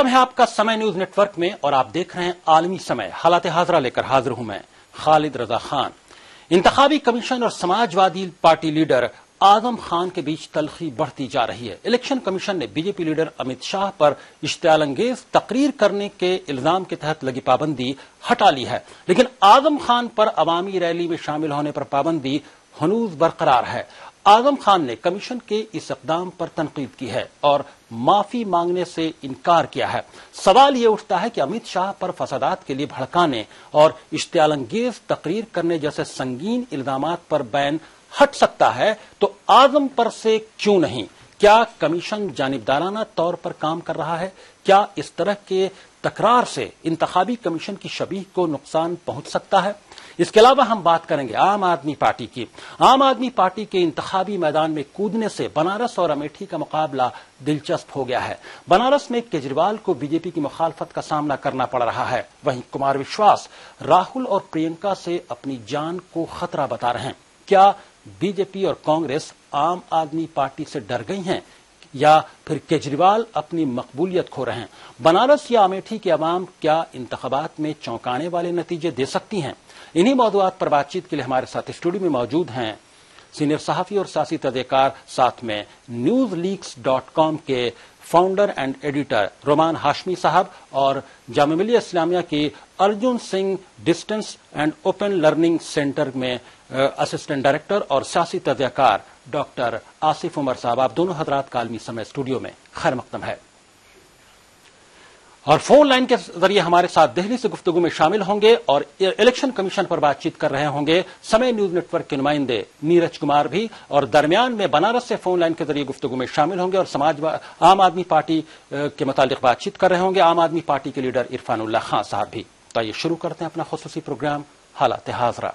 स्वागतम है आपका समय न्यूज नेटवर्क में और आप देख रहे हैं आलमी समय। हालात हाजरा लेकर हाजिर हूं मैं खालिद रजा खान। इंतखाबी कमीशन और समाजवादी पार्टी लीडर आजम खान के बीच तलखी बढ़ती जा रही है। इलेक्शन कमीशन ने बीजेपी लीडर अमित शाह पर इश्तियालंगेज तकरीर करने के इल्जाम के तहत लगी पाबंदी हटा ली है, लेकिन आजम खान पर अवामी रैली में शामिल होने पर पाबंदी हनूज बरकरार है। आजम खान ने कमीशन के इस इकदाम पर तनकीद की है और माफी मांगने से इनकार किया है। सवाल ये उठता है कि अमित शाह पर फसादात के लिए भड़काने और इश्तियालंगेज तकरीर करने जैसे संगीन इल्जामात पर बैन हट सकता है तो आजम पर से क्यों नहीं? क्या कमीशन जानिबदाराना तौर पर काम कर रहा है? क्या इस तरह के तकरार से इंतखाबी कमीशन की शबीह को नुकसान पहुंच सकता है? इसके अलावा हम बात करेंगे आम आदमी पार्टी की। आम आदमी पार्टी के इंतखाबी मैदान में कूदने से बनारस और अमेठी का मुकाबला दिलचस्प हो गया है। बनारस में केजरीवाल को बीजेपी की मुखालफत का सामना करना पड़ रहा है, वहीं कुमार विश्वास राहुल और प्रियंका से अपनी जान को खतरा बता रहे हैं। क्या बीजेपी और कांग्रेस आम आदमी पार्टी से डर गई हैं या फिर केजरीवाल अपनी मकबूलियत खो रहे हैं? बनारस या अमेठी की आवाम क्या इंतखाबात में चौंकाने वाले नतीजे दे सकती हैं? इन्हीं मौदूआत पर बातचीत के लिए हमारे साथ स्टूडियो में मौजूद हैं सीनियर सहाफी और सियासी तजज़ियाकार, साथ में newsleaks.com के founder and editor Roman Hashmi sahab और जामिया मिलिया इस्लामिया की Arjun Singh distance and open learning centre में असिस्टेंट डायरेक्टर और सियासी तजज़ियाकार डॉक्टर आसिफ उमर साहब। आप दोनों हजरात का आलमी समय स्टूडियो में खैर मकदम है। और फोन लाइन के जरिए हमारे साथ दिल्ली से गुफ्तगू में शामिल होंगे और इलेक्शन कमीशन पर बातचीत कर रहे होंगे समय न्यूज नेटवर्क के नुमाइंदे नीरज कुमार भी, और दरमियान में बनारस से फोन लाइन के जरिए गुफ्तगू में शामिल होंगे और आम आदमी पार्टी के मुतालिक बातचीत कर रहे होंगे आम आदमी पार्टी के लीडर इरफानुल्लाह खान साहब भी। तो आइए शुरू करते हैं अपना खुसूसी प्रोग्राम हालात हाजरा।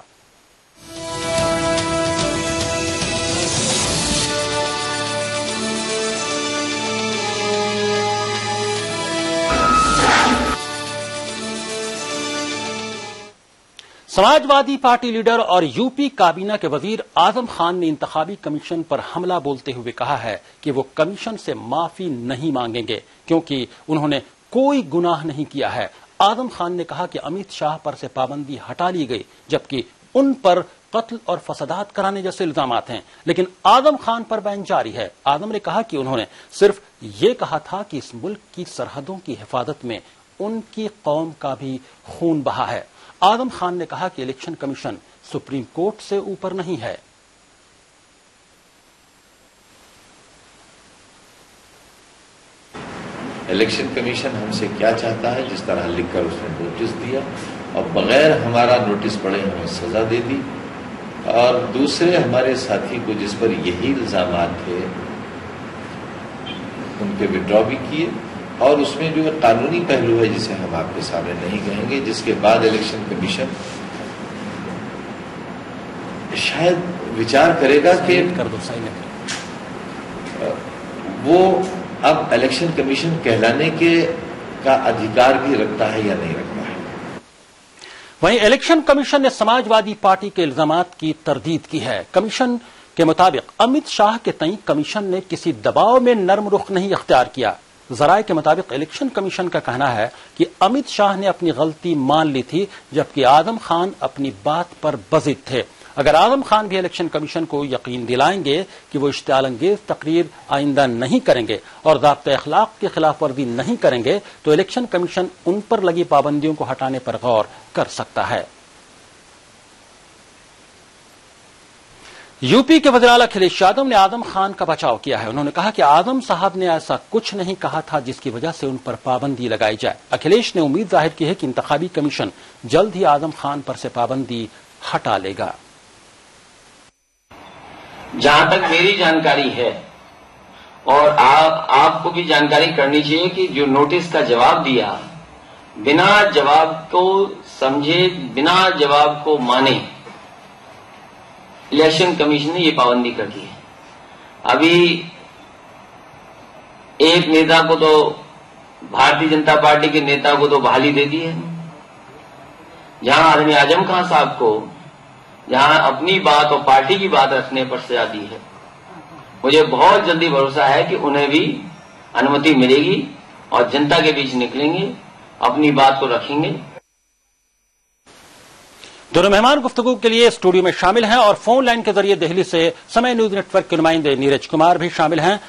समाजवादी पार्टी लीडर और यूपी काबीना के वजीर आजम खान ने इंतखाबी कमीशन पर हमला बोलते हुए कहा है कि वो कमीशन से माफी नहीं मांगेंगे क्योंकि उन्होंने कोई गुनाह नहीं किया है। आजम खान ने कहा कि अमित शाह पर से पाबंदी हटा ली गई जबकि उन पर कत्ल और फसादात कराने जैसे इल्जामात हैं, लेकिन आजम खान पर बैन जारी है। आजम ने कहा कि उन्होंने सिर्फ ये कहा था कि इस मुल्क की सरहदों की हिफाजत में उनकी कौम का भी खून बहा है। आजम खान ने कहा कि इलेक्शन कमीशन सुप्रीम कोर्ट से ऊपर नहीं है। इलेक्शन कमीशन हमसे क्या चाहता है, जिस तरह लिखकर उसने नोटिस दिया और बगैर हमारा नोटिस पढ़े हमें सजा दे दी, और दूसरे हमारे साथी को जिस पर यही इल्जामात थे उनके विड्रॉ भी किए, और उसमें जो कानूनी पहलू है जिसे हम आपके सामने नहीं कहेंगे, जिसके बाद इलेक्शन कमीशन शायद विचार करेगा कि वो अब इलेक्शन कमीशन कहलाने का अधिकार भी रखता है या नहीं रखता है। वहीं इलेक्शन कमीशन ने समाजवादी पार्टी के इल्जामात की तरदीद की है। कमीशन के मुताबिक अमित शाह के तई कमीशन ने किसी दबाव में नर्म रुख नहीं अख्तियार किया। जराये के मुताबिक इलेक्शन कमीशन का कहना है कि अमित शाह ने अपनी गलती मान ली थी जबकि आजम खान अपनी बात पर बज़िद थे। अगर आजम खान भी इलेक्शन कमीशन को यकीन दिलाएंगे कि वो इश्तियालंगेज तकरीर आइंदा नहीं करेंगे और ज़ाब्ते अखलाक की खिलाफ वर्जी नहीं करेंगे तो इलेक्शन कमीशन उन पर लगी पाबंदियों को हटाने पर गौर कर सकता है। यूपी के वज़ीर आला अखिलेश यादव ने आजम खान का बचाव किया है। उन्होंने कहा कि आजम साहब ने ऐसा कुछ नहीं कहा था जिसकी वजह से उन पर पाबंदी लगाई जाए। अखिलेश ने उम्मीद जाहिर की है कि इंतखाबी कमीशन जल्द ही आजम खान पर से पाबंदी हटा लेगा। जहां तक मेरी जानकारी है और आपको भी जानकारी करनी चाहिए कि जो नोटिस का जवाब दिया, बिना जवाब को समझे, बिना जवाब को माने इलेक्शन कमीशन ने ये पाबंदी कर दी है। अभी एक नेता को तो, भारतीय जनता पार्टी के नेता को तो बहाली दे दी है, जहां आदमी आजम खान साहब को जहां अपनी बात और पार्टी की बात रखने पर सजा दी है। मुझे बहुत जल्दी भरोसा है कि उन्हें भी अनुमति मिलेगी और जनता के बीच निकलेंगे, अपनी बात को रखेंगे। दोनों मेहमान गुफ्तगू के लिए स्टूडियो में शामिल हैं और फोन लाइन के जरिए दिल्ली से समय न्यूज नेटवर्क के नुमाइंदे नीरज कुमार भी शामिल हैं।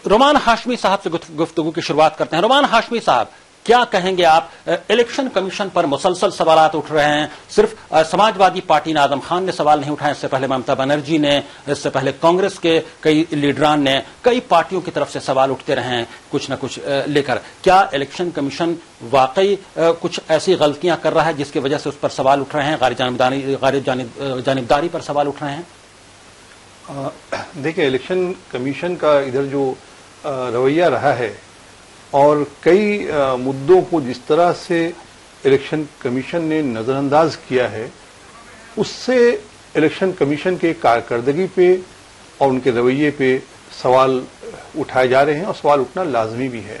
रोमान हाशमी साहब से गुफ्तगू की शुरुआत करते हैं। रोमान हाशमी साहब, क्या कहेंगे आप? इलेक्शन कमीशन पर मुसलसल सवालात उठ रहे हैं। सिर्फ समाजवादी पार्टी ने, आजम खान ने सवाल नहीं उठाए, इससे पहले ममता बनर्जी ने, इससे पहले कांग्रेस के कई लीडरान ने, कई पार्टियों की तरफ से सवाल उठते रहे हैं कुछ न कुछ लेकर। क्या इलेक्शन कमीशन वाकई कुछ ऐसी गलतियां कर रहा है जिसकी वजह से उस पर सवाल उठ रहे हैं, गैर जानिबदारी पर सवाल उठ रहे हैं? देखिए, इलेक्शन कमीशन का इधर जो रवैया रहा है और कई मुद्दों को जिस तरह से इलेक्शन कमीशन ने नजरअंदाज किया है, उससे इलेक्शन कमीशन के कारकर्दगी पे और उनके रवैये पे सवाल उठाए जा रहे हैं और सवाल उठना लाजमी भी है,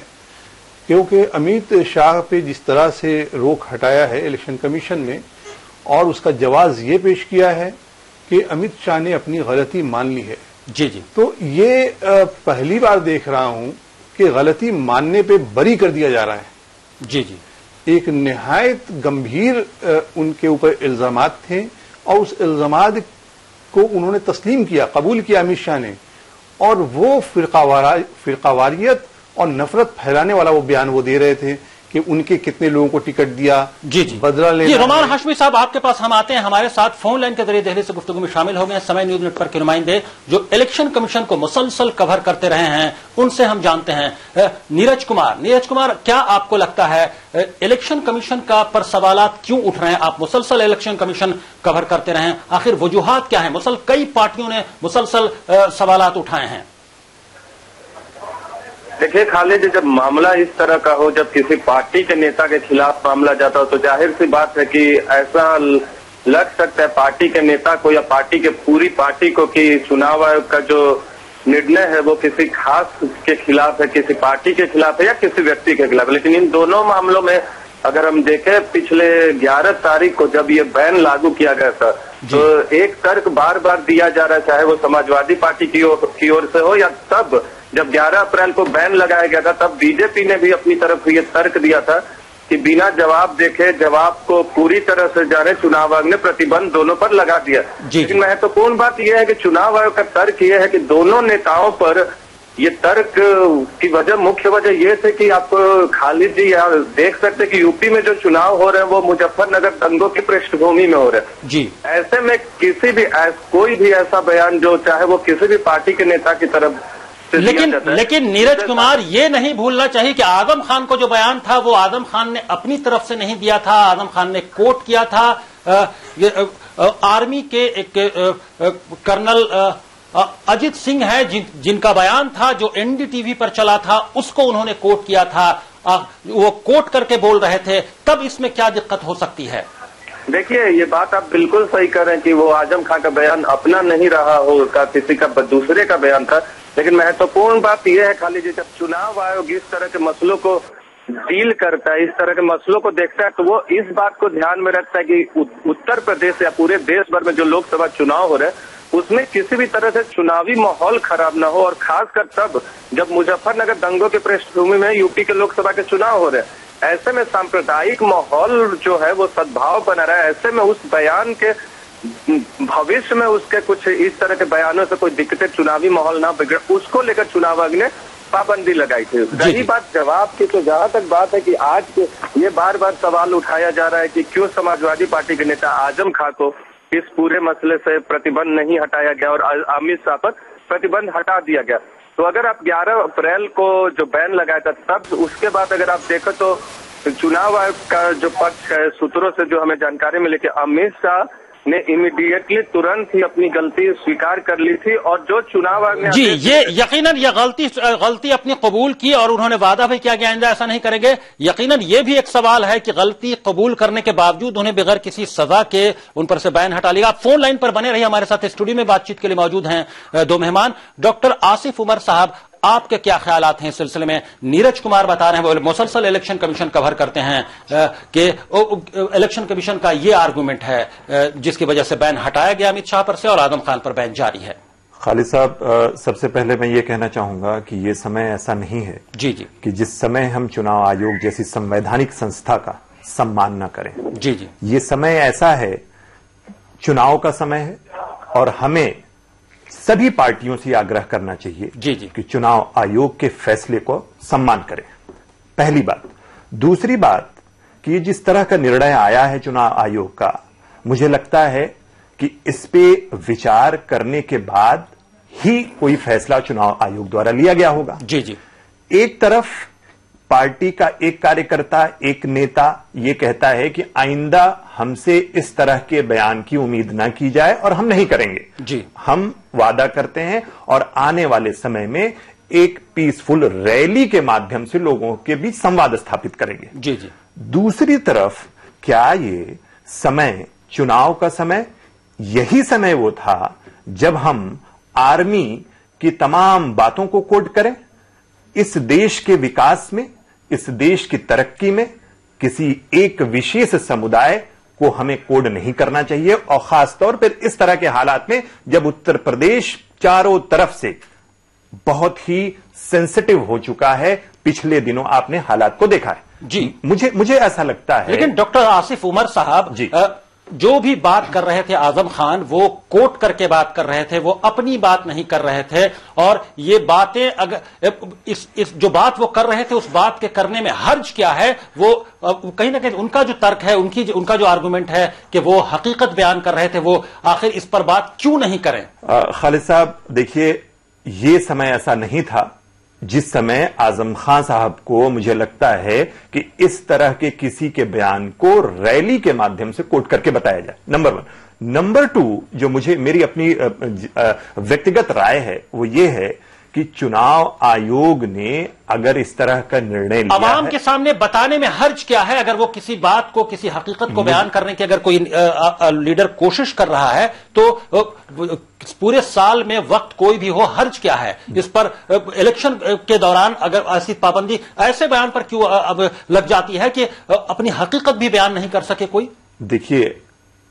क्योंकि अमित शाह पे जिस तरह से रोक हटाया है इलेक्शन कमीशन ने और उसका जवाब ये पेश किया है कि अमित शाह ने अपनी गलती मान ली है। जी जी। तो ये पहली बार देख रहा हूं कि गलती मानने पे बरी कर दिया जा रहा है। जी जी। एक निहायत गंभीर उनके ऊपर इल्जामात थे और उस इल्जामात को उन्होंने तस्लीम किया, कबूल किया अमित शाह ने, और वो फिरकावारियत और नफरत फैलाने वाला वो बयान वो दे रहे थे कि उनके कितने लोगों को टिकट दिया, जी जी, बदला लेना। जी, रोमान हाशमी साहब, आपके पास हम आते हैं। हमारे साथ फोन लाइन के जरिए दिल्ली से गुफ्तगू में शामिल हो गए समय न्यूज नेटवर्क के नुमाइंदे जो इलेक्शन कमीशन को मुसलसल कवर करते रहे हैं, उनसे हम जानते हैं। नीरज कुमार, क्या आपको लगता है इलेक्शन कमीशन का पर सवालात क्यों उठ रहे हैं? आप मुसलसल इलेक्शन कमीशन कवर करते रहे हैं, आखिर वजूहात क्या है? कई पार्टियों ने मुसलसल सवालात उठाए हैं। देखिए खालिद, जब मामला इस तरह का हो, जब किसी पार्टी के नेता के खिलाफ मामला जाता हो, तो जाहिर सी बात है कि ऐसा लग सकता है पार्टी के नेता को या पार्टी के पूरी पार्टी को कि चुनाव आयोग का जो निर्णय है वो किसी खास के खिलाफ है, किसी पार्टी के खिलाफ है या किसी व्यक्ति के खिलाफ। लेकिन इन दोनों मामलों में अगर हम देखें, पिछले 11 तारीख को जब ये बैन लागू किया गया था, तो एक तर्क बार बार दिया जा रहा है, चाहे वो समाजवादी पार्टी की ओर से हो या तब जब 11 अप्रैल को बैन लगाया गया था, तब बीजेपी ने भी अपनी तरफ ये तर्क दिया था कि बिना जवाब देखे, जवाब को पूरी तरह से जाने, चुनाव आयोग ने प्रतिबंध दोनों पर लगा दिया। लेकिन महत्वपूर्ण बात यह है कि चुनाव आयोग का तर्क यह है कि दोनों नेताओं पर ये तर्क की वजह, मुख्य वजह ये थे कि आप खालिद जी यहाँ देख सकते कि यूपी में जो चुनाव हो रहे हैं वो मुजफ्फरनगर दंगों की पृष्ठभूमि में हो रहे हैं। जी। ऐसे में कोई भी ऐसा बयान जो चाहे वो किसी भी पार्टी के नेता की तरफ, लेकिन नीरज कुमार, ये नहीं भूलना चाहिए कि आजम खान को जो बयान था वो आजम खान ने अपनी तरफ से नहीं दिया था। आजम खान ने कोट किया था आर्मी के एक कर्नल अजित सिंह है जिनका बयान था जो एनडीटीवी पर चला था, उसको उन्होंने कोट किया था। वो कोट करके बोल रहे थे, तब इसमें क्या दिक्कत हो सकती है? देखिए, ये बात आप बिल्कुल सही कर रहे हैं कि वो आजम खान का बयान अपना नहीं रहा होगा, किसी का दूसरे का बयान था। लेकिन महत्वपूर्ण बात यह है खाली, जब चुनाव आयोग इस तरह के मसलों को डील करता है, इस तरह के मसलों को देखता है, तो वो इस बात को ध्यान में रखता है कि उत्तर प्रदेश या पूरे देश भर में जो लोकसभा चुनाव हो रहे हैं उसमें किसी भी तरह से चुनावी माहौल खराब न हो, और खासकर तब जब मुजफ्फरनगर दंगों के पृष्ठभूमि में यूपी के लोकसभा के चुनाव हो रहे हैं। ऐसे में सांप्रदायिक माहौल जो है वो सद्भाव बना रहा है। ऐसे में उस बयान के भविष्य में उसके कुछ इस तरह के बयानों से कोई दिक्कतें, चुनावी माहौल ना बिगड़े, उसको लेकर चुनाव आयोग ने पाबंदी लगाई थी। रही बात जवाब की, तो जहां तक बात है कि आज ये बार बार सवाल उठाया जा रहा है कि क्यों समाजवादी पार्टी के नेता आजम खां को इस पूरे मसले से प्रतिबंध नहीं हटाया गया और अमित शाह पर प्रतिबंध हटा दिया गया। तो अगर आप 11 अप्रैल को जो बैन लगाया था, तब उसके बाद अगर आप देखो तो चुनाव आयोग का जो पक्ष है, सूत्रों से जो हमें जानकारी मिली कि अमित शाह ने इमीडिएटली तुरंत ही अपनी गलती स्वीकार कर ली थी, और जो चुनाव आयोग ने जी, ये यकीनन ये गलती अपनी कबूल की और उन्होंने वादा भी किया कि आइंदा ऐसा नहीं करेंगे। यकीनन ये भी एक सवाल है कि गलती कबूल करने के बावजूद उन्हें बगैर किसी सजा के उन पर से बैन हटा लिया। आप फोन लाइन पर बने रहिए, हमारे साथ स्टूडियो में बातचीत के लिए मौजूद हैं दो मेहमान। डॉक्टर आसिफ उमर साहब, आपके क्या ख्यालात हैं इस सिलसिले में? नीरज कुमार बता रहे हैं वो मुसलसल इलेक्शन कमीशन कवर करते हैं कि इलेक्शन कमीशन का ये आर्गुमेंट है जिसकी वजह से बैन हटाया गया अमित शाह पर से और आजम खान पर बैन जारी है। खालिद साहब, सबसे पहले मैं ये कहना चाहूंगा कि ये समय ऐसा नहीं है जी जी कि जिस समय हम चुनाव आयोग जैसी संवैधानिक संस्था का सम्मान न करें। जी जी ये समय ऐसा है, चुनाव का समय है, और हमें सभी पार्टियों से आग्रह करना चाहिए जी जी कि चुनाव आयोग के फैसले को सम्मान करें। पहली बात। दूसरी बात कि जिस तरह का निर्णय आया है चुनाव आयोग का, मुझे लगता है कि इस पे विचार करने के बाद ही कोई फैसला चुनाव आयोग द्वारा लिया गया होगा। जी जी एक तरफ पार्टी का एक कार्यकर्ता, एक नेता ये कहता है कि आइंदा हमसे इस तरह के बयान की उम्मीद न की जाए और हम नहीं करेंगे। जी हम वादा करते हैं और आने वाले समय में एक पीसफुल रैली के माध्यम से लोगों के बीच संवाद स्थापित करेंगे। जी जी दूसरी तरफ, क्या ये समय चुनाव का समय, यही समय वो था जब हम आर्मी की तमाम बातों को कोट करें? इस देश के विकास में, इस देश की तरक्की में किसी एक विशेष समुदाय को हमें कोड नहीं करना चाहिए, और खासतौर पर इस तरह के हालात में जब उत्तर प्रदेश चारों तरफ से बहुत ही सेंसिटिव हो चुका है। पिछले दिनों आपने हालात को देखा है। जी मुझे ऐसा लगता है। लेकिन डॉक्टर आसिफ उमर साहब जी, जो भी बात कर रहे थे आजम खान, वो कोट करके बात कर रहे थे, वो अपनी बात नहीं कर रहे थे। और ये बातें अगर इस जो बात वो कर रहे थे, उस बात के करने में हर्ज क्या है? वो कहीं ना कहीं उनका जो तर्क है, उनका जो आर्गुमेंट है कि वो हकीकत बयान कर रहे थे, वो आखिर इस पर बात क्यों नहीं करें? खालिद साहब, देखिए, ये समय ऐसा नहीं था जिस समय आजम खान साहब को, मुझे लगता है कि इस तरह के किसी के बयान को रैली के माध्यम से कोट करके बताया जाए। नंबर 1। नंबर 2, जो मेरी अपनी व्यक्तिगत राय है, वो ये है कि चुनाव आयोग ने अगर इस तरह का निर्णय लिया अवाम है, के सामने बताने में हर्ज क्या है? अगर वो किसी बात को, किसी हकीकत को बयान करने की अगर कोई लीडर कोशिश कर रहा है, तो पूरे साल में वक्त कोई भी हो, हर्ज क्या है? इस पर इलेक्शन के दौरान अगर ऐसी पाबंदी ऐसे बयान पर क्यों अब लग जाती है कि अपनी हकीकत भी बयान नहीं कर सके कोई? देखिए,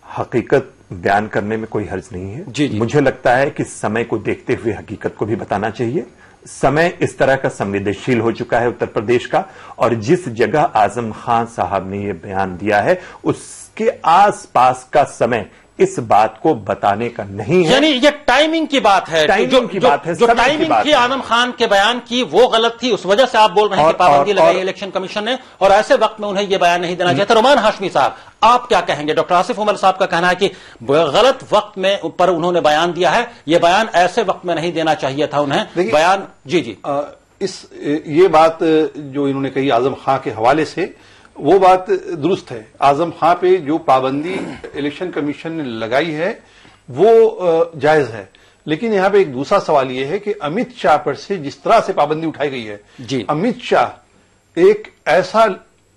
हकीकत बयान करने में कोई हर्ज नहीं है। जी जी। मुझे लगता है कि समय को देखते हुए हकीकत को भी बताना चाहिए। समय इस तरह का संवेदनशील हो चुका है उत्तर प्रदेश का, और जिस जगह आजम खान साहब ने यह बयान दिया है, उसके आसपास का समय इस बात को बताने का नहीं है। यानी ये टाइमिंग की बात है। टाइमिंग की बात है, जो समय की टाइमिंग बात थी है। आजम खान के बयान की, वो गलत थी। उस वजह से आप बोल रहे हैं कि पाबंदी लगाई इलेक्शन कमीशन ने, और ऐसे वक्त में उन्हें यह बयान नहीं देना चाहिए था। रोमान हाशमी साहब, आप क्या कहेंगे? डॉक्टर आसिफ उमर साहब का कहना है कि गलत वक्त में पर उन्होंने बयान दिया है, यह बयान ऐसे वक्त में नहीं देना चाहिए था उन्हें बयान। जी जी, ये बात जो इन्होंने कही आजम खां के हवाले से, वो बात दुरुस्त है। आजम खां पे जो पाबंदी इलेक्शन कमीशन ने लगाई है वो जायज है, लेकिन यहां पे एक दूसरा सवाल यह है कि अमित शाह पर से जिस तरह से पाबंदी उठाई गई है जी। अमित शाह एक ऐसा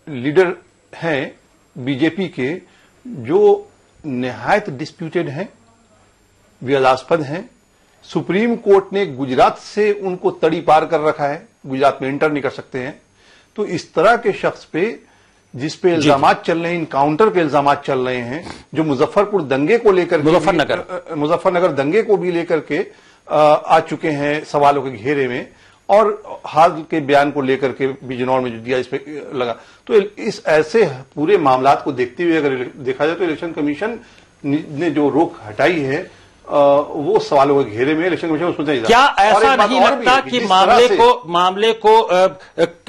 लीडर हैं बीजेपी के जो निहायत डिस्प्यूटेड हैं, विवादास्पद हैं। सुप्रीम कोर्ट ने गुजरात से उनको तड़ी पार कर रखा है, गुजरात में एंटर नहीं कर सकते हैं। तो इस तरह के शख्स पे, जिस पे इल्जामात चल रहे हैं, इनकाउंटर के इल्जामात चल रहे हैं, जो मुजफ्फरपुर दंगे को लेकर, मुजफ्फरनगर दंगे को भी लेकर के आ चुके हैं सवालों के घेरे में, और हाल के बयान को लेकर के बिजनौर में जो दिया इस पे लगा। तो इस ऐसे पूरे मामलात को देखते हुए अगर देखा जाए तो इलेक्शन कमीशन ने जो रोक हटाई है वो सवालों के घेरे में इलेक्शन कमीशन उसमें नहीं जा। क्या ऐसा नहीं लगता कि मामले को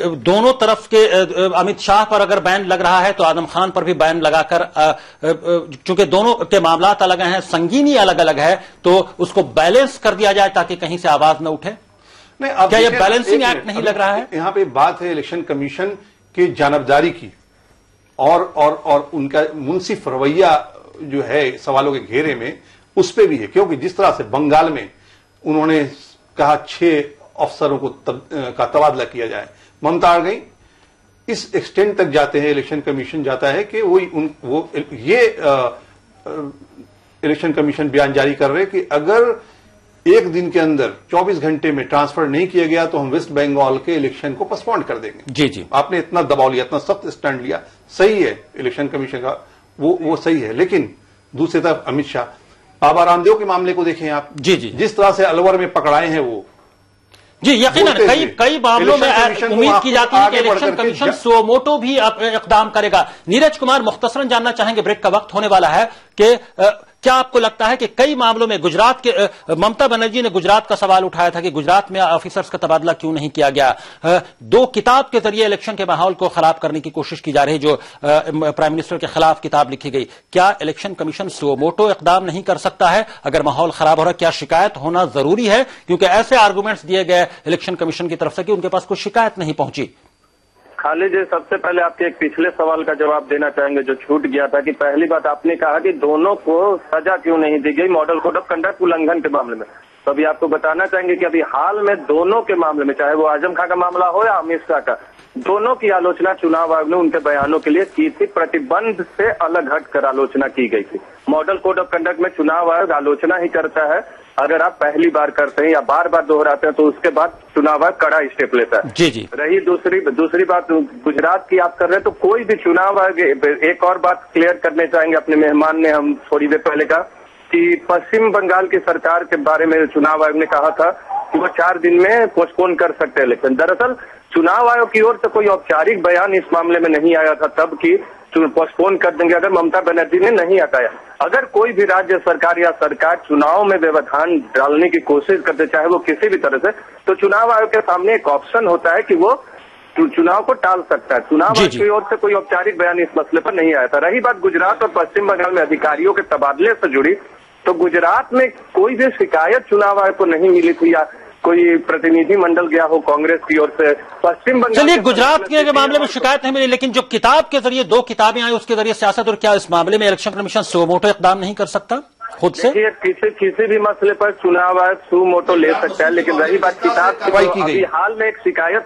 दोनों तरफ के अमित शाह पर अगर बैन लग रहा है तो आजम खान पर भी बैन लगाकर, चूंकि दोनों के मामलात अलग हैं, संगीनी अलग अलग है, तो उसको बैलेंस कर दिया जाए ताकि कहीं से आवाज न उठे? नहीं, अब क्या यह बैलेंसिंग एक्ट नहीं लग रहा है? यहां पे बात है इलेक्शन कमीशन के जानबदारी की और उनका मुंसिफ रवैया जो है सवालों के घेरे में, उस पे भी है। क्योंकि जिस तरह से बंगाल में उन्होंने कहा 6 अफसरों का तबादला किया जाए, ममता आ गई, इस एक्सटेंड तक जाते हैं, इलेक्शन कमीशन जाता है कि ये इलेक्शन कमीशन बयान जारी कर रहे कि अगर एक दिन के अंदर 24 घंटे में ट्रांसफर नहीं किया गया तो हम वेस्ट बंगाल के इलेक्शन को पोस्टपोन कर देंगे। जी जी, आपने इतना दबाव लिया, इतना सख्त स्टैंड लिया, सही है इलेक्शन कमीशन का, वो सही है। लेकिन दूसरी तरफ अमित शाह, बाबा रामदेव के मामले को देखें आप, जी जी, जिस तरह से अलवर में पकड़ाए हैं वो, जी यकीनन कई मामलों में उम्मीद की जाती है कि इलेक्शन कमीशन सुमोटो भी इकदाम करेगा। नीरज कुमार, मुख्तसरन जानना चाहेंगे, ब्रेक का वक्त होने वाला है, कि क्या आपको लगता है कि कई मामलों में गुजरात के ममता बनर्जी ने गुजरात का सवाल उठाया था कि गुजरात में ऑफिसर्स का तबादला क्यों नहीं किया गया। दो किताब के जरिए इलेक्शन के माहौल को खराब करने की कोशिश की जा रही, जो प्राइम मिनिस्टर के खिलाफ किताब लिखी गई। क्या इलेक्शन कमीशन सुमोटो इकदाम नहीं कर सकता है अगर माहौल खराब हो रहा है? क्या शिकायत होना जरूरी है? क्योंकि ऐसे आर्गूमेंट्स दिए गए इलेक्शन कमीशन की तरफ से कि उनके पास कोई शिकायत नहीं पहुंची। खालिद जी, सबसे पहले आपके एक पिछले सवाल का जवाब देना चाहेंगे जो छूट गया था, कि पहली बात आपने कहा कि दोनों को सजा क्यों नहीं दी गई मॉडल कोड ऑफ कंडक्ट उल्लंघन के मामले में। तो अभी आपको बताना चाहेंगे कि अभी हाल में दोनों के मामले में, चाहे वो आजम खां का मामला हो या अमित शाह का, दोनों की आलोचना चुनाव आयोग ने उनके बयानों के लिए की थी। प्रतिबंध से अलग हटकर आलोचना की गई थी। मॉडल कोड ऑफ कंडक्ट में चुनाव आयोग आलोचना ही करता है अगर आप पहली बार करते हैं या बार बार दोहराते हैं, तो उसके बाद चुनाव आयोग कड़ा स्टेप लेता है। जी जी। रही दूसरी बात गुजरात की आप कर रहे हैं, तो कोई भी चुनाव आयोग, एक और बात क्लियर करने चाहेंगे, अपने मेहमान ने हम थोड़ी देर पहले कहा कि पश्चिम बंगाल की सरकार के बारे में चुनाव आयोग ने कहा था कि वो 4 दिन में पोस्टपोन कर सकते हैं इलेक्शन। दरअसल चुनाव आयोग की ओर से कोई औपचारिक बयान इस मामले में नहीं आया था तब कि पोस्टपोन कर देंगे अगर ममता बनर्जी ने नहीं हटाया। अगर कोई भी राज्य सरकार या सरकार चुनाव में व्यवधान डालने की कोशिश करते, चाहे वो किसी भी तरह से, तो चुनाव आयोग के सामने एक ऑप्शन होता है कि वो चुनाव को टाल सकता है। चुनाव आयोग की ओर से कोई औपचारिक बयान इस मसले पर नहीं आया था। रही बात गुजरात और पश्चिम बंगाल में अधिकारियों के तबादले से जुड़ी, तो गुजरात में कोई भी शिकायत चुनाव आयोग को नहीं मिली थी या कोई प्रतिनिधि मंडल गया हो कांग्रेस की ओर से। पश्चिम बंगाल, चलिए, गुजरात के मामले में शिकायत नहीं मिली, लेकिन जो किताब के जरिए 2 किताबें आई उसके जरिए सियासत, और क्या इस मामले में इलेक्शन कमीशन सुमोटो इकदाम नहीं कर सकता खुद से? किसी भी मसले पर चुनाव आयोग सुमोटो ले सकता है, लेकिन रही बात किताब की, अभी हाल में एक शिकायत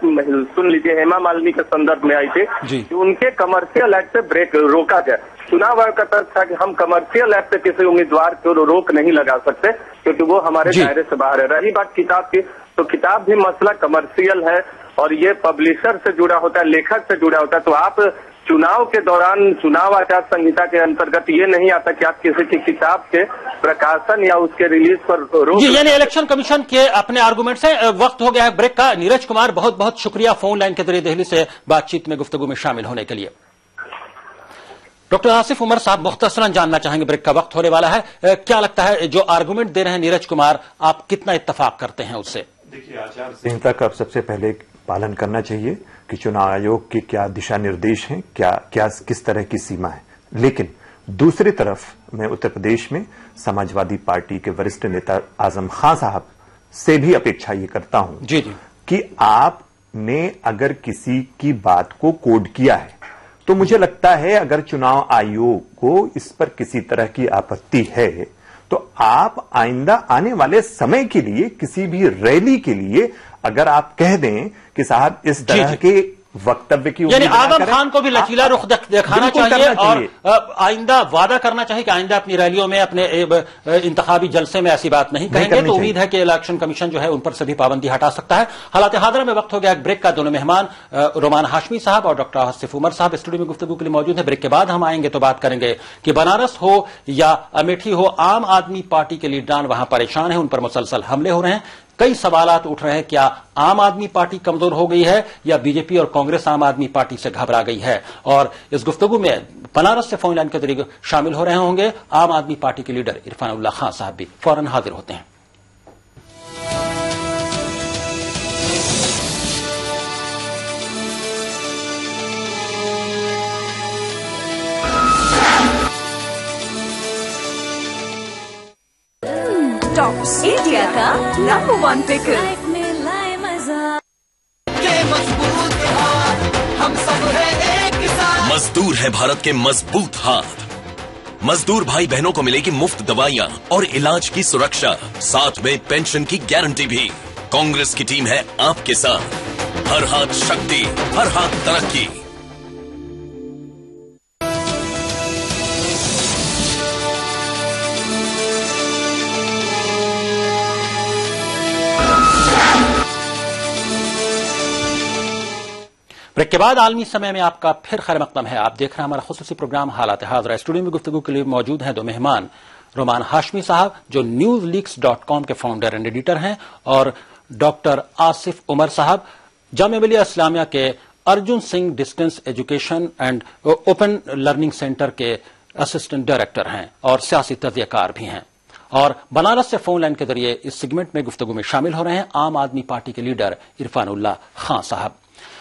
सुन लीजिए, हेमा मालिनी के संदर्भ में आई थी कि उनके कमर्शियल एक्ट से ब्रेक रोका जाए। चुनाव आयोग का तर्क था कि हम कमर्शियल एक्ट से किसी उम्मीदवार को रोक नहीं लगा सकते क्योंकि वो हमारे दायरे से बाहर है। रही बात किताब की, तो किताब भी मसला कमर्शियल है और ये पब्लिशर से जुड़ा होता है, लेखक से जुड़ा होता है। तो आप चुनाव के दौरान चुनाव आचार संहिता के अंतर्गत ये नहीं आता कि आप किसी की किताब के प्रकाशन या उसके रिलीज पर रोक। यानी इलेक्शन कमीशन के अपने आर्गूमेंट्स हैं। वक्त हो गया है ब्रेक का। नीरज कुमार, बहुत बहुत शुक्रिया फोन लाइन के जरिए दिल्ली से बातचीत में गुफ्तगू में शामिल होने के लिए। डॉक्टर आसिफ उमर साहब, मुख्तसरन जानना चाहेंगे, ब्रेक का वक्त होने वाला है, क्या लगता है जो आर्गूमेंट दे रहे हैं नीरज कुमार, आप कितना इत्तफाक करते हैं उससे? देखिए, आचार संहिता का सबसे पहले पालन करना चाहिए कि चुनाव आयोग के क्या दिशा निर्देश हैं, क्या किस तरह की सीमा है। लेकिन दूसरी तरफ मैं उत्तर प्रदेश में समाजवादी पार्टी के वरिष्ठ नेता आजम खान साहब से भी अपेक्षा ये करता हूं जी जी कि आपने अगर किसी की बात को कोड किया है तो मुझे लगता है अगर चुनाव आयोग को इस पर किसी तरह की आपत्ति है तो आप आइंदा आने वाले समय के लिए किसी भी रैली के लिए अगर आप कह दें कि साहब इस तरह के वक्तव्य की, यानी आजम खान को भी लचीला रुख दिखाना चाहिए और आइंदा वादा करना चाहिए कि आइंदा अपनी रैलियों में, अपने इंतखाबी जलसे में ऐसी बात नहीं कहेंगे। तो उम्मीद है कि इलेक्शन कमीशन जो है उन पर सभी पाबंदी हटा सकता है। हालात हादरा में वक्त हो गया ब्रेक का। दोनों मेहमान रोमान हाशमी साहब और डॉक्टर आसिफ उमर साहब स्टूडियो में गुफ्तगू के लिए मौजूद हैं। ब्रेक के बाद हम आएंगे तो बात करेंगे कि बनारस हो या अमेठी हो, आम आदमी पार्टी के लीडरान वहां परेशान है, उन पर मुसलसल हमले हो रहे हैं। कई सवालात उठ रहे हैं, क्या आम आदमी पार्टी कमजोर हो गई है या बीजेपी और कांग्रेस आम आदमी पार्टी से घबरा गई है? और इस गुफ्तगू में बनारस से फोन लाइन के जरिए शामिल हो रहे होंगे आम आदमी पार्टी के लीडर इरफान उल्लाह खान साहब भी फौरन हाजिर होते हैं। टॉप्स इंडिया का नंबर 1 पिकर। मजदूर है भारत के मजबूत हाथ। मजदूर भाई बहनों को मिलेगी मुफ्त दवाइयां और इलाज की सुरक्षा, साथ में पेंशन की गारंटी भी। कांग्रेस की टीम है आपके साथ। हर हाथ शक्ति, हर हाथ तरक्की। ब्रेक के बाद आलमी समय में आपका फिर खैर मकदम है। आप देख रहे हैं हमारा खुसूसी प्रोग्राम हालात हाज़िरा। स्टूडियो में गुफ्तगू के लिए मौजूद हैं दो मेहमान, रोमान हाशमी साहब जो newsleaks.com के फाउंडर एंड एडिटर हैं, और डॉक्टर आसिफ उमर साहब जामिया मिलिया इस्लामिया के Arjun Singh distance education and open learning centre के असिस्टेंट डायरेक्टर हैं और सियासी तज्जियाकार भी हैं। और बनारस से फोन लाइन के जरिए इस सेगमेंट में गुफ्तगू में शामिल हो रहे हैं आम आदमी पार्टी के लीडर इरफानुल्लाह खान साहब।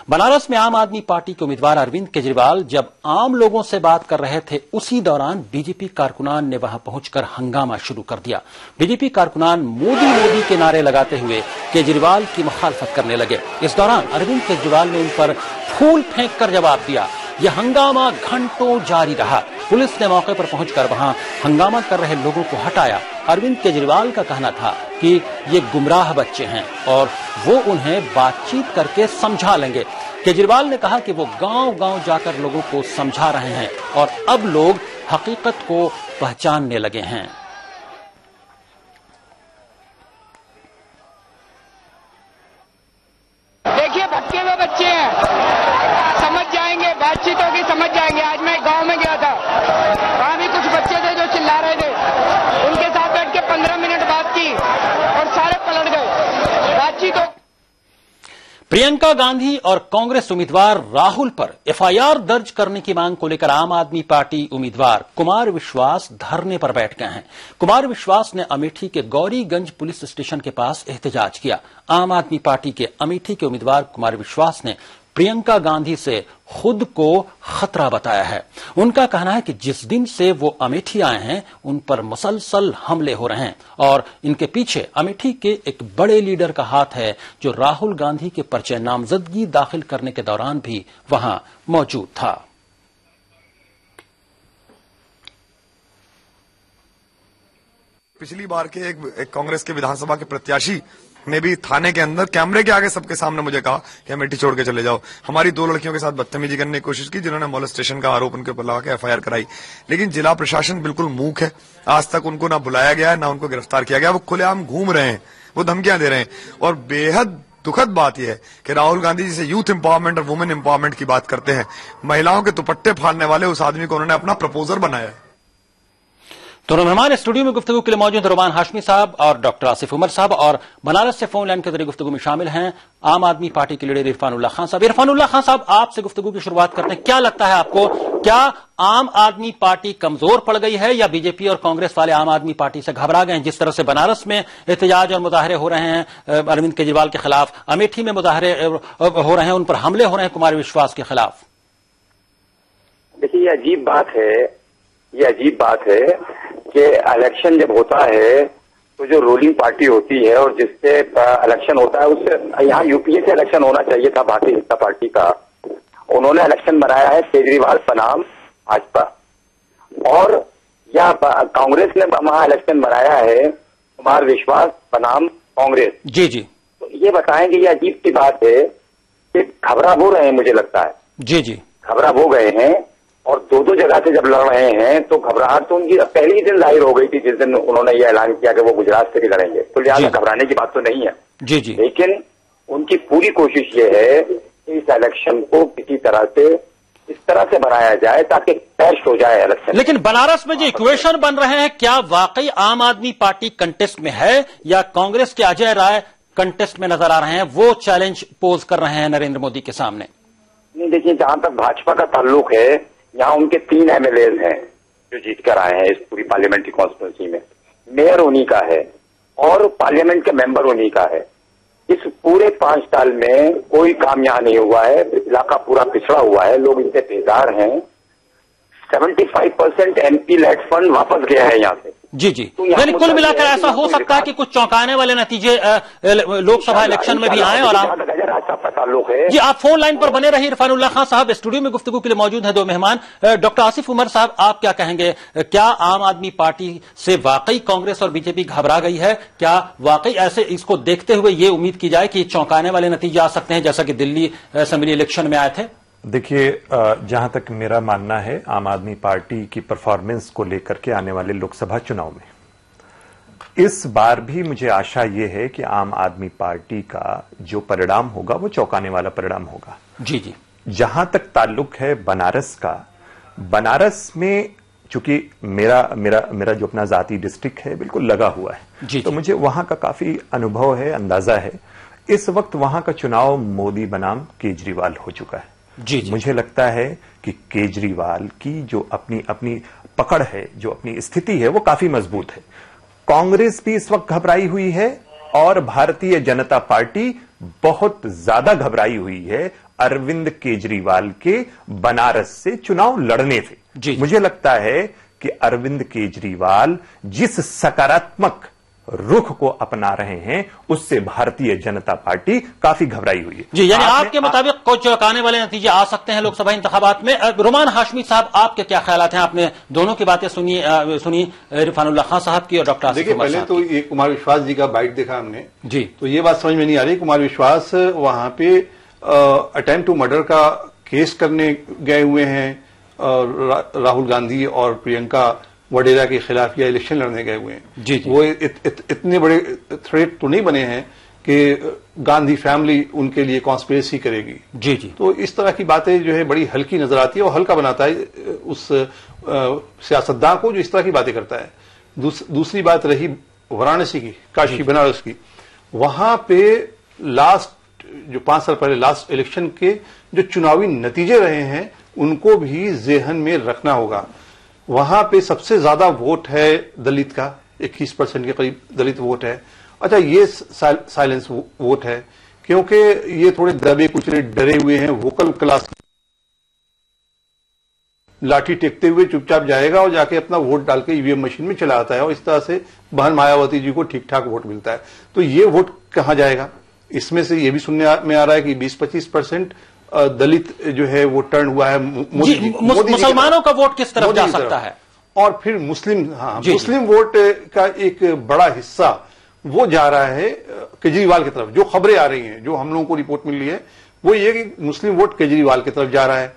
बनारस में आम आदमी पार्टी के उम्मीदवार अरविंद केजरीवाल जब आम लोगों से बात कर रहे थे, उसी दौरान बीजेपी कारकुनान ने वहां पहुंचकर हंगामा शुरू कर दिया। बीजेपी कारकुनान मोदी मोदी के नारे लगाते हुए केजरीवाल की मुखालफत करने लगे। इस दौरान अरविंद केजरीवाल ने उन पर फूल फेंककर जवाब दिया। यह हंगामा घंटों जारी रहा। पुलिस ने मौके पर पहुंचकर वहां हंगामा कर रहे लोगों को हटाया। अरविंद केजरीवाल का कहना था कि ये गुमराह बच्चे हैं और वो उन्हें बातचीत करके समझा लेंगे। केजरीवाल ने कहा कि वो गांव-गांव जाकर लोगों को समझा रहे हैं और अब लोग हकीकत को पहचानने लगे हैं। देखिए, भटके हुए बच्चे हैं, समझ जाएंगे, बातचीत होगी, समझ जाएंगे। आज मैं गांव में गया था, वहां भी कुछ बच्चे थे जो चिल्ला रहे थे, उनके साथ बैठ के 15 मिनट बात की और सारे पलट गए। बातचीत हो। प्रियंका गांधी और कांग्रेस उम्मीदवार राहुल पर एफआईआर दर्ज करने की मांग को लेकर आम आदमी पार्टी उम्मीदवार कुमार विश्वास धरने पर बैठ गए हैं। कुमार विश्वास ने अमेठी के गौरीगंज पुलिस स्टेशन के पास एहतजाज किया। आम आदमी पार्टी के अमेठी के उम्मीदवार कुमार विश्वास ने प्रियंका गांधी से खुद को खतरा बताया है। उनका कहना है कि जिस दिन से वो अमेठी आए हैं, उन पर मुसलसल हमले हो रहे हैं और इनके पीछे अमेठी के एक बड़े लीडर का हाथ है जो राहुल गांधी के पर्चे नामजदगी दाखिल करने के दौरान भी वहां मौजूद था। पिछली बार के एक कांग्रेस के विधानसभा के प्रत्याशी ने भी थाने के अंदर कैमरे के आगे सबके सामने मुझे कहा कि अमेठी छोड़ के चले जाओ। हमारी 2 लड़कियों के साथ बदतमीजी करने की कोशिश की, जिन्होंने मोलेस्टेशन का आरोप उनके ऊपर लगा के एफआईआर कराई। लेकिन जिला प्रशासन बिल्कुल मूक है। आज तक उनको ना बुलाया गया है, ना उनको गिरफ्तार किया गया। वो खुलेआम घूम रहे हैं, वो धमकियां दे रहे हैं। और बेहद दुखद बात यह है कि राहुल गांधी जी से यूथ एम्पावरमेंट और वुमेन एम्पावरमेंट की बात करते हैं, महिलाओं के दुपट्टे फाड़ने वाले उस आदमी को उन्होंने अपना प्रपोजर बनाया है। दोनों मेहमान स्टूडियो में गुफ्तगू के लिए मौजूद हैं रोमान हाशमी साहब और डॉक्टर आसिफ उमर साहब, और बनारस से फोन लाइन के जरिए गुफ्तगू में शामिल हैं आम आदमी पार्टी के लीडर इरफानुल्लाह खान साहब। इरफानुल्लाह खान साहब, आपसे गुफ्तगू की शुरुआत करते हैं। क्या लगता है आपको, क्या आम आदमी पार्टी कमजोर पड़ गई है या बीजेपी और कांग्रेस वाले आम आदमी पार्टी से घबरा गए हैं? जिस तरह से बनारस में एहतजाज और मुजाहरे हो रहे हैं अरविंद केजरीवाल के खिलाफ, अमेठी में मुजाहरे हो रहे हैं, उन पर हमले हो रहे हैं कुमार विश्वास के खिलाफ। देखिए, ये अजीब बात है कि इलेक्शन जब होता है तो जो रूलिंग पार्टी होती है और जिससे इलेक्शन होता है, उससे यहाँ यूपीए से इलेक्शन होना चाहिए था भारतीय जनता पार्टी का। उन्होंने इलेक्शन बनाया है केजरीवाल बनाम भाजपा, और या कांग्रेस ने वहां इलेक्शन बनाया है कुमार विश्वास बनाम कांग्रेस। जी जी, तो ये बताएं कि ये अजीब सी बात है कि घबरा हो रहे हैं, मुझे लगता है। जी जी, घबरा हो गए हैं और 2 जगह से जब लड़ रहे हैं तो घबराहट तो उनकी पहली दिन जाहिर हो गई थी जिस दिन उन्होंने ये ऐलान किया कि वो गुजरात से भी लड़ेंगे। तो लिहाजा घबराने की बात तो नहीं है। जी जी, लेकिन उनकी पूरी कोशिश ये है कि इस इलेक्शन को किसी तरह से इस तरह से बनाया जाए ताकि टेस्ट हो जाए इलेक्शन। लेकिन बनारस में जो इक्वेशन बन रहे हैं, क्या वाकई आम आदमी पार्टी कंटेस्ट में है या कांग्रेस के अजय राय कंटेस्ट में नजर आ रहे हैं? वो चैलेंज पोज कर रहे हैं नरेंद्र मोदी के सामने। नहीं, देखिए, जहां तक भाजपा का ताल्लुक है, यहाँ उनके 3 एमएलए हैं जो जीत कर आए हैं इस पूरी पार्लियामेंट्री कॉन्स्टिट्यूंसी में। मेयर उन्हीं का है और पार्लियामेंट के मेंबर उन्हीं का है। इस पूरे 5 साल में कोई काम यहाँ नहीं हुआ है। इलाका पूरा पिछड़ा हुआ है, लोग इनसे बेजार हैं। 75% एमपी लेट फंड वापस गया है यहाँ से। जी जी, यानी कुल मिलाकर ऐसा हो सकता है कि कुछ चौंकाने वाले नतीजे लोकसभा इलेक्शन में भी आए। और जी, आप फोन लाइन पर बने रहिए। इरफानुल्लाह खान साहब स्टूडियो में गुफ्तगू के लिए मौजूद हैं 2 मेहमान। डॉक्टर आसिफ उमर साहब, आप क्या कहेंगे? क्या आम आदमी पार्टी से वाकई कांग्रेस और बीजेपी घबरा गई है? क्या वाकई ऐसे इसको देखते हुए ये उम्मीद की जाए कि चौंकाने वाले नतीजे आ सकते हैं जैसा कि दिल्ली असेंबली इलेक्शन में आए थे? देखिए, जहां तक मेरा मानना है, आम आदमी पार्टी की परफॉर्मेंस को लेकर के आने वाले लोकसभा चुनाव में इस बार भी मुझे आशा यह है कि आम आदमी पार्टी का जो परिणाम होगा वो चौंकाने वाला परिणाम होगा। जी जी, जहां तक ताल्लुक है बनारस का, बनारस में चूंकि मेरा जो अपना जाती डिस्ट्रिक्ट है बिल्कुल लगा हुआ है, तो मुझे वहां का काफी अनुभव है, अंदाजा है। इस वक्त वहां का चुनाव मोदी बनाम केजरीवाल हो चुका है। मुझे लगता है कि केजरीवाल की जो अपनी पकड़ है, जो अपनी स्थिति है, वो काफी मजबूत है। कांग्रेस भी इस वक्त घबराई हुई है और भारतीय जनता पार्टी बहुत ज्यादा घबराई हुई है अरविंद केजरीवाल के बनारस से चुनाव लड़ने से। मुझे लगता है कि अरविंद केजरीवाल जिस सकारात्मक रुख को अपना रहे हैं उससे भारतीय जनता पार्टी काफी घबराई हुई है। जी, यानी आपके मुताबिक कुछ चौंकाने वाले नतीजे आ सकते हैं लोकसभा इंतखाबात में। रुमान हाशमी साहब, आपके क्या ख्यालात हैं? आपने दोनों की बातें सुनी इरफानुल्लाह खान साहब की और डॉक्टर आसिफ उमर साहब की। पहले तो ये कुमार विश्वास जी का बाइट देखा हमने जी, तो ये बात समझ में नहीं आ रही। कुमार विश्वास वहां पे अटेम्प्ट टू मर्डर का केस करने गए हुए हैं, राहुल गांधी और प्रियंका वडेरा के खिलाफ या इलेक्शन लड़ने गए हुए हैं। जी। वो इतने बड़े थ्रेट तो नहीं बने हैं कि गांधी फैमिली उनके लिए कॉन्स्पिरेसी करेगी। जी जी। तो इस तरह की बातें जो है बड़ी हल्की नजर आती है और हल्का बनाता है उस सियासतदान को जो इस तरह की बातें करता है। दूसरी बात रही वाराणसी की, काशी बनारस की, वहां पे लास्ट जो 5 साल पहले लास्ट इलेक्शन के जो चुनावी नतीजे रहे हैं उनको भी जेहन में रखना होगा। वहां पे सबसे ज्यादा वोट है दलित का, 21% के करीब दलित वोट है। अच्छा, ये साइलेंस वोट है क्योंकि ये थोड़े दबे कुचले डरे हुए हैं, वोकल क्लास लाठी टेकते हुए चुपचाप जाएगा और जाके अपना वोट डाल के ईवीएम मशीन में चला आता है और इस तरह से बहन मायावती जी को ठीक ठाक वोट मिलता है। तो ये वोट कहां जाएगा? इसमें से ये भी सुनने में आ रहा है कि 20-25% दलित जो है वो टर्न हुआ है। मुसलमानों का वोट किस तरफ जा सकता है? और फिर मुस्लिम, मुस्लिम वोट का एक बड़ा हिस्सा वो जा रहा है केजरीवाल की तरफ। जो खबरें आ रही हैं, जो हम लोगों को रिपोर्ट मिल रही है, वो ये कि मुस्लिम वोट केजरीवाल की तरफ जा रहा है।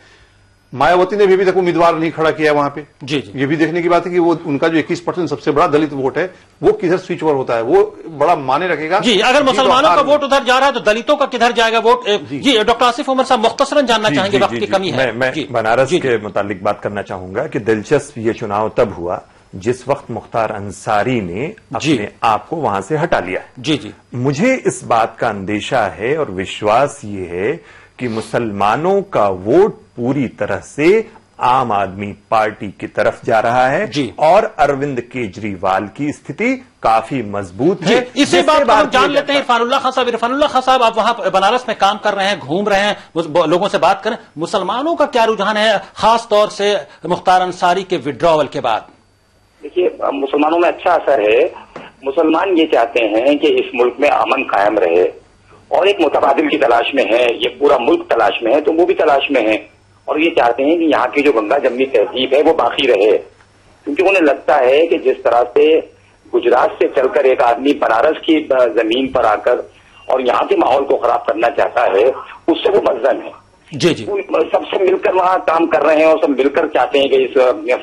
मायावती ने भी अभी तक उम्मीदवार नहीं खड़ा किया वहां पे। जी जी। ये भी देखने की बात है कि वो उनका जो 21% सबसे बड़ा दलित वोट है वो किधर स्विच ओवर होता है, वो बड़ा माने रखेगा। जी, अगर मुसलमानों का वोट उधर जा रहा है तो दलितों का किधर जाएगा वोट? जी, डॉक्टर आसिफ उमर साहब मुख्तसरन जानना चाहेंगे, वक्त की कमी है। मैं बनारस के मुतालिक बात करना चाहूंगा कि दिलचस्प ये चुनाव तब हुआ जिस वक्त मुख्तार अंसारी ने अपने आप को वहां से हटा लिया। जी जी। मुझे इस बात का अंदेशा है और विश्वास ये है कि मुसलमानों का वोट पूरी तरह से आम आदमी पार्टी की तरफ जा रहा है जी। और अरविंद केजरीवाल की स्थिति काफी मजबूत है। इसी बात को हम जान लेते हैं इरफानुल्लाह खान साहब। इरफानुल्लाह खान साहब, आप वहां बनारस में काम कर रहे हैं, घूम रहे हैं, लोगों से बात करें, मुसलमानों का क्या रुझान है खास तौर से मुख्तार अंसारी के विड्रॉवल के बाद? देखिए, मुसलमानों में अच्छा असर है। मुसलमान ये चाहते हैं कि इस मुल्क में अमन कायम रहे और एक मुतबादिल की तलाश में है। ये पूरा मुल्क तलाश में है, तो वो भी तलाश में है और ये चाहते हैं कि यहाँ की जो गंगा जमनी तहजीब है वो बाकी रहे, क्योंकि उन्हें लगता है कि जिस तरह से गुजरात से चलकर एक आदमी बनारस की जमीन पर आकर और यहाँ के माहौल को खराब करना चाहता है, उससे वो मजदन है। जी जी। सबसे मिलकर वहां काम कर रहे हैं और सब मिलकर चाहते हैं कि इस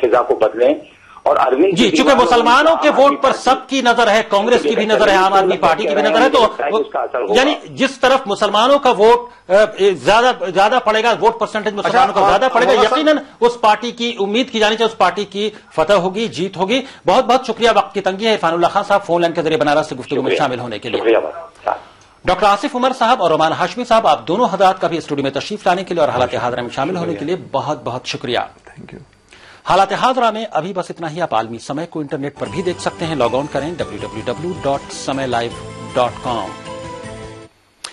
फिजा को बदलें। और अरविंद जी, चूंकि मुसलमानों के वोट पर सबकी नजर है, कांग्रेस की भी नजर है, आम आदमी पार्टी की भी नजर है, तो यानी जिस तरफ मुसलमानों का वोट ज्यादा पड़ेगा, वोट परसेंटेज मुसलमानों का ज्यादा पड़ेगा, यकीनन उस पार्टी की उम्मीद की जानी चाहिए, उस पार्टी की फतह होगी, जीत होगी। बहुत बहुत शुक्रिया, वक्त की तंगी है। इरफानुल्लाह खान साहब फोन लाइन के जरिए बनारस से गुफ्तगू में शामिल होने के लिए। डॉक्टर आसिफ उमर साहब और रुमान हाशमी साहब, आप दोनों हजरात का भी स्टूडियो में तशरीफ लाने के लिए और हालात हाजरा में शामिल होने के लिए बहुत बहुत शुक्रिया। Thank you. हालात हाजरा में अभी बस इतना ही। आप आलमी समय को इंटरनेट पर भी देख सकते हैं, लॉग ऑन करें www.samaylive.com।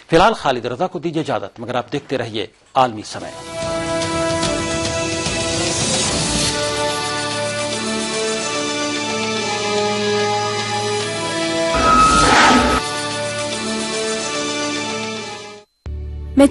फिलहाल खालिद रजा को दीजिए इजाजत, मगर आप देखते रहिए आलमी समय। मैं